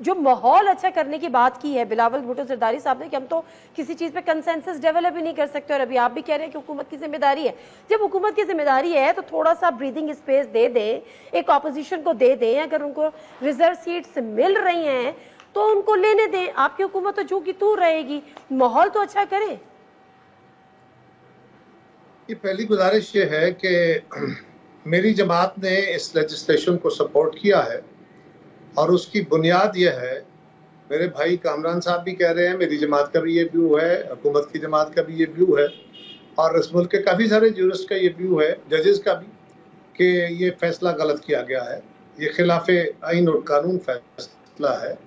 जो माहौल अच्छा करने की बात की है बिलावल भुट्टो जरदारी साहब ने कि हम तो किसी चीज पे कंसेंसस डेवलप ही नहीं कर सकते, और अभी आप भी कह रहे हैं कि हुकूमत की जिम्मेदारी है। जब हुकूमत की जिम्मेदारी है तो थोड़ा सा ब्रीदिंग स्पेस दे दें, एक ऑपोजिशन को दे दें। अगर उनको रिजर्व सीट्स मिल रही हैं तो उनको लेने दें। आपकी हुकूमत तो जो की तू रहेगी, माहौल तो अच्छा करें। ये पहली गुजारिश ये है कि मेरी जमात ने इस लेजिस्लेशन को सपोर्ट किया है और उसकी बुनियाद ये है, मेरे भाई कामरान साहब भी कह रहे हैं, मेरी जमात का भी ये व्यू है, हुकूमत की जमात का भी ये व्यू है, और इस मुल्क के काफ़ी सारे जूरिस्ट का ये व्यू है, जजेस का भी, कि ये फैसला गलत किया गया है, ये खिलाफ आइन और कानून फैसला है।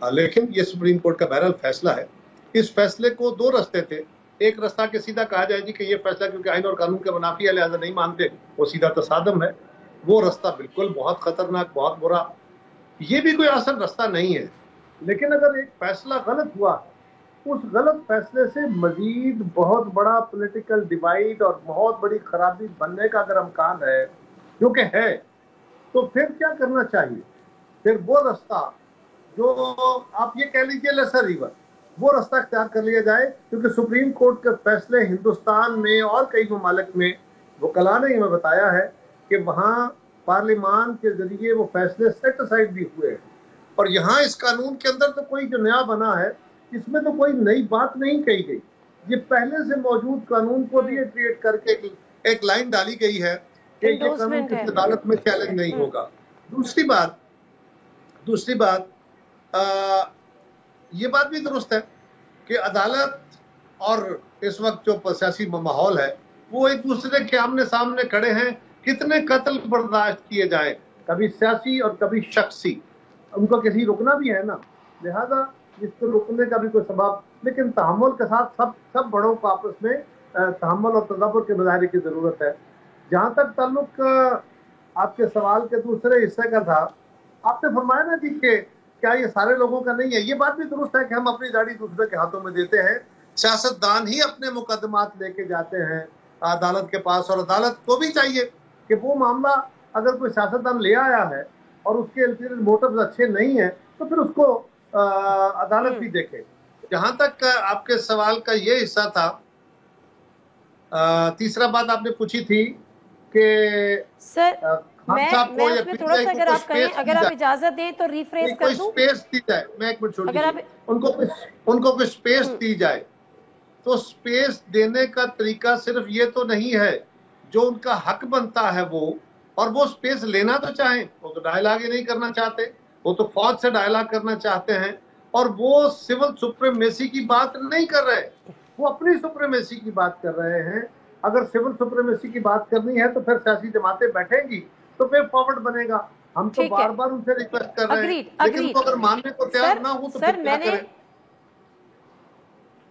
लेकिन ये सुप्रीम कोर्ट का बहरहाल फैसला है। इस फैसले को दो रास्ते थे। एक रास्ता के सीधा कहा जाए जी कि ये फैसला क्योंकि आइन और कानून के मुनाफी है लिहाजा नहीं मानते, वो सीधा तसादम है। वो रास्ता बिल्कुल बहुत खतरनाक, बहुत बुरा, ये भी कोई आसान रास्ता नहीं है। लेकिन अगर एक फैसला गलत हुआ, उस गलत फैसले से मजीद बहुत बड़ा पॉलिटिकल डिवाइड और बहुत बड़ी खराबी बनने का अगर अमकान है, जो कि है, तो फिर क्या करना चाहिए? फिर वो रास्ता जो आप ये कह लीजिए लेसर रिवर, वो रास्ता अख्तियार कर लिया जाए, क्योंकि सुप्रीम कोर्ट के फैसले हिंदुस्तान में और कई ममालिक में, वकला ने हमें बताया है कि वहाँ पार्लियामान के जरिए वो फैसले सेट असाइड भी हुए हैं। और यहाँ इस कानून के अंदर तो कोई जो नया बना है, इसमें तो कोई नई बात नहीं कही गई। ये पहले से मौजूद कानून को रिक्रिएट करके एक लाइन डाली गई है कि ये कानून किसी अदालत में चैलेंज नहीं होगा। दूसरी बात ये बात भी दुरुस्त है कि अदालत और इस वक्त जो सियासी माहौल है वो एक दूसरे के आमने सामने खड़े हैं। कितने कत्ल बर्दाश्त किए जाए, कभी सियासी और कभी शख्सी, उनको किसी रुकना भी है ना, लिहाजा इसको रुकने का भी कोई सबब, लेकिन तहम्मुल के साथ सब बड़ों को आपस में तहम्मुल और तदब्बुर के मुजाहरे की जरूरत है। जहाँ तक ताल्लुक आपके सवाल के दूसरे हिस्से का था, आपने फरमाया ना जी कि क्या ये सारे लोगों का नहीं है। ये बात भी दुरुस्त है कि हम अपनी गाड़ी दूसरे के हाथों में देते हैं। सियासतदान ही अपने मुकदमात लेके जाते हैं अदालत के पास, और अदालत को भी चाहिए कि वो मामला अगर कोई सियासतदान ले आया है और उसके अल्टीरियर मोटिव्स अच्छे नहीं है तो फिर उसको अदालत भी देखे। जहां तक आपके सवाल का ये हिस्सा था, तीसरा बात आपने पूछी थी कि सर मैं उसमें थोड़ा सा अगर आप कहें, अगर आप इजाजत दें तो रिफ्रेश कर दूं। स्पेस दी जाए, मैं एक मिनट छोड़ दीजिए, उनको कुछ स्पेस दी जाए। तो स्पेस देने का तरीका सिर्फ ये तो नहीं है, जो उनका हक बनता है वो, और वो स्पेस लेना तो चाहें, वो तो डायलॉग ही नहीं करना चाहते, वो तो फौज से डायलॉग करना चाहते हैं, और वो सिविल सुप्रीमेसी की बात नहीं कर रहे, वो अपनी सुप्रीमेसी की बात कर रहे हैं। अगर सिविल सुप्रीमेसी की बात करनी है तो फिर सियासी जमातें बैठेंगी तो फिर फॉरवर्ड बनेगा। हम तो बार बार उनसे रिक्वेस्ट कर रहे हैं, लेकिन उनको अगर मानने को तैयार ना हो तो फिर क्या करें?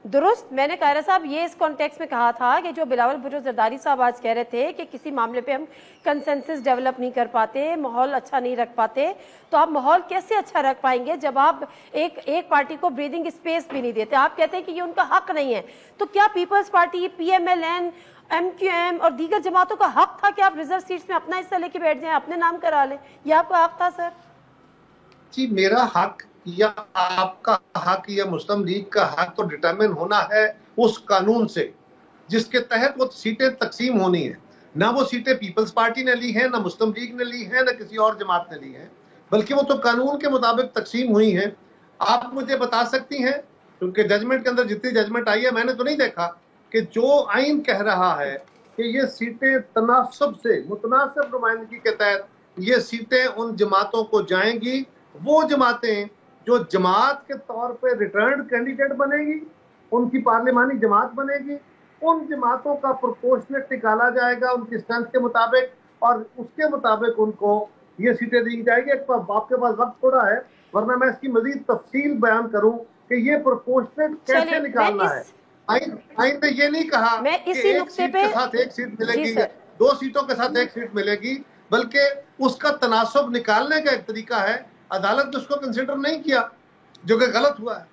दुरुस्त, मैंने कायरा साहब ये इस कॉन्टेक्स्ट में कहा था कि जो बिलावल भुट्टो जरदारी साहब आज कह रहे थे कि किसी मामले पे हम कंसेंसस डेवलप नहीं कर पाते, माहौल अच्छा नहीं रख पाते, तो आप माहौल कैसे अच्छा रख पाएंगे जब आप एक पार्टी को ब्रीदिंग स्पेस भी नहीं देते? आप कहते हैं कि ये उनका हक नहीं है, तो क्या पीपल्स पार्टी, PMLN, MQM और दीगर जमातों का हक था कि आप रिजर्व सीट्स में अपना हिस्सा लेके बैठ जाएं, अपने नाम करा लें? ये आपका हक था सर? जी, मेरा हक या आपका हक या मुस्लिम लीग का हक तो डिटरमिन होना है उस कानून से जिसके तहत वो सीटें तकसीम होनी है। ना वो सीटें पीपल्स पार्टी ने ली हैं, ना मुस्लिम लीग ने ली हैं, ना किसी और जमात ने ली हैं, बल्कि वो तो कानून के मुताबिक तकसीम हुई हैं। आप मुझे बता सकती हैं, क्योंकि जजमेंट के अंदर जितनी जजमेंट आई है मैंने तो नहीं देखा कि जो आइन कह रहा है कि ये सीटें तनासब से, मुतनासिब नुमाइंदगी के तहत ये सीटें उन जमातों को जाएंगी, वो जमातें जो जमात के तौर पे रिटर्न कैंडिडेट बनेगी, उनकी पार्लिमानी जमात बनेगी, उन जमातों का प्रोपोर्शनेट निकाला जाएगा उनकी स्ट्रेंथ के मुताबिक, और उसके मुताबिक उनको ये सीटें दी जाएगी। आपके पास वक्त थोड़ा है, वरना मैं इसकी मजीद तफसील बयान करूं कि ये प्रोपोर्शनेट कैसे निकालना है। आइन ने ये नहीं कहा कि एक सीट के साथ एक सीट मिलेगी, 2 सीटों के साथ एक सीट मिलेगी, बल्कि उसका तनासब निकालने का एक तरीका है। अदालत ने उसको कंसिडर नहीं किया, जो कि गलत हुआ है।